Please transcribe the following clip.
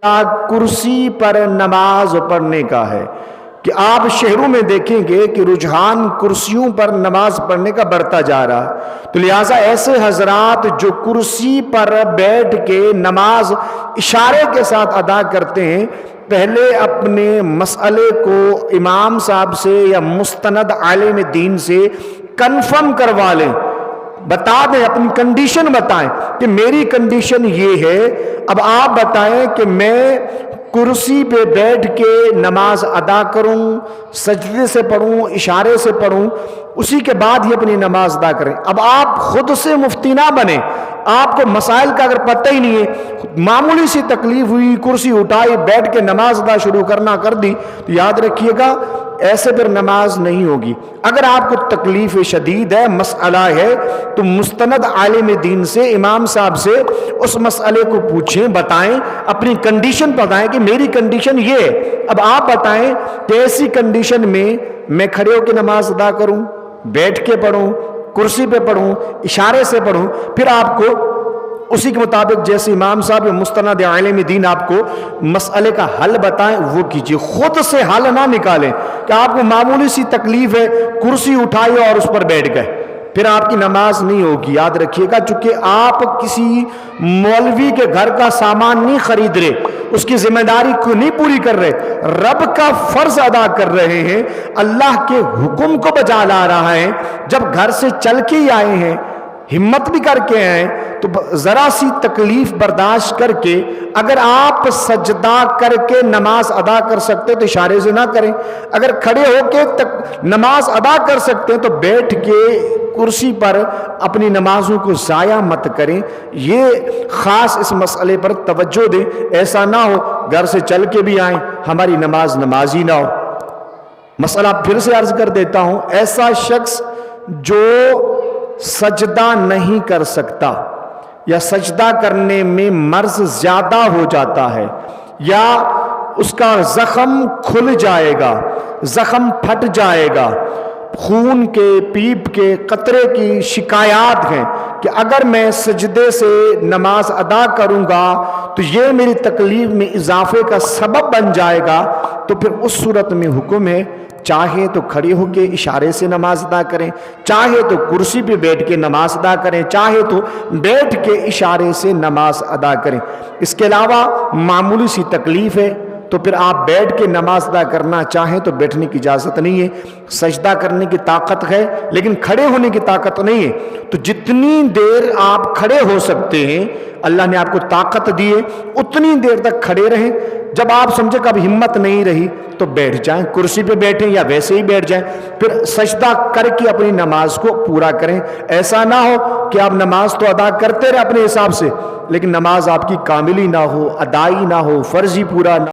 کرسی پر نماز پڑھنے کا ہے کہ آپ شہروں میں دیکھیں گے کہ رجحان کرسیوں پر نماز پڑھنے کا بڑھتا جا رہا ہے، تو لہٰذا ایسے حضرات جو کرسی پر بیٹھ کے نماز اشارے کے ساتھ ادا کرتے ہیں، پہلے اپنے مسئلے کو امام صاحب سے یا مستند عالم دین سے کنفرم کروا لیں، بتا دیں، اپنی کنڈیشن بتائیں کہ میری کنڈیشن یہ ہے، اب آپ بتائیں کہ میں کرسی پہ بیٹھ کے نماز ادا کروں، سجدے سے پڑھوں، اشارے سے پڑھوں، اسی کے بعد ہی اپنی نماز ادا کریں۔ اب آپ خود سے مفتی نہ بنیں، آپ کو مسائل کا اگر پتہ ہی نہیں ہے، معمولی سی تکلیف ہوئی، کرسی اٹھائی، بیٹھ کے نماز ادا شروع کرنا کر دی، تو یاد رکھیے گا ایسے پھر نماز نہیں ہوگی۔ اگر آپ کو تکلیف شدید ہے، مسئلہ ہے، تو مستند عالم دین سے، امام صاحب سے اس مسئلے کو پوچھیں، بتائیں، اپنی کنڈیشن بتائیں کہ میری کنڈیشن یہ ہے۔ اب آپ بتائیں کہ ایسی کنڈیشن میں کھڑے ہو کے نماز ادا کروں، بیٹھ کے پڑھوں، کرسی پہ پڑھوں، اشارے سے پڑھوں، پھر آپ کو اسی کے مطابق جیسے امام صاحب یا مستند عالم دین آپ کو مسئلے کا حل بتائیں وہ کیجیے، خود سے حل نہ نکالیں کہ آپ کو معمولی سی تکلیف ہے، کرسی اٹھائی اور اس پر بیٹھ گئے، پھر آپ کی نماز نہیں ہوگی۔ یاد رکھیے گا، چونکہ آپ کسی مولوی کے گھر کا سامان نہیں خرید رہے، اس کی ذمہ داری کو نہیں پوری کر رہے، رب کا فرض ادا کر رہے ہیں، اللہ کے حکم کو بجا لا رہا ہے۔ جب گھر سے چل کے ہی آئے ہیں، ہمت بھی کر کے آئے، تو ذرا سی تکلیف برداشت کر کے اگر آپ سجدہ کر کے نماز ادا کر سکتے تو اشارے سے نہ کریں، اگر کھڑے ہو کے نماز ادا کر سکتے ہیں تو بیٹھ کے کرسی پر اپنی نمازوں کو ضائع مت کریں۔ یہ خاص اس مسئلے پر توجہ دیں، ایسا نہ ہو گھر سے چل کے بھی آئیں، ہماری نماز ہی نہ ہو۔ مسئلہ پھر سے عرض کر دیتا ہوں، ایسا شخص جو سجدہ نہیں کر سکتا یا سجدہ کرنے میں مرض زیادہ ہو جاتا ہے، یا اس کا زخم کھل جائے گا، زخم پھٹ جائے گا، خون کے، پیپ کے، قطرے کی شکایات ہیں کہ اگر میں سجدے سے نماز ادا کروں گا تو یہ میری تکلیف میں اضافے کا سبب بن جائے گا، تو پھر اس صورت میں حکم ہے چاہے تو کھڑے ہو کے اشارے سے نماز ادا کریں، چاہے تو کرسی پہ بیٹھ کے نماز ادا کریں، چاہے تو بیٹھ کے اشارے سے نماز ادا کریں۔ اس کے علاوہ معمولی سی تکلیف ہے تو پھر آپ بیٹھ کے نماز ادا کرنا چاہیں تو بیٹھنے کی اجازت نہیں ہے، سجدہ کرنے کی طاقت ہے لیکن کھڑے ہونے کی طاقت نہیں ہے، تو جتنی دیر آپ کھڑے ہو سکتے ہیں، اللہ نے آپ کو طاقت دی ہے، اتنی دیر تک کھڑے رہیں۔ جب آپ سمجھے کہ اب ہمت نہیں رہی تو بیٹھ جائیں، کرسی پہ بیٹھیں یا ویسے ہی بیٹھ جائیں، پھر سجدہ کر کے اپنی نماز کو پورا کریں۔ ایسا نہ ہو کہ آپ نماز تو ادا کرتے رہے اپنے حساب سے لیکن نماز آپ کی کامل ہی نہ ہو، ادائی نہ ہو، فرض ہی پورا نہ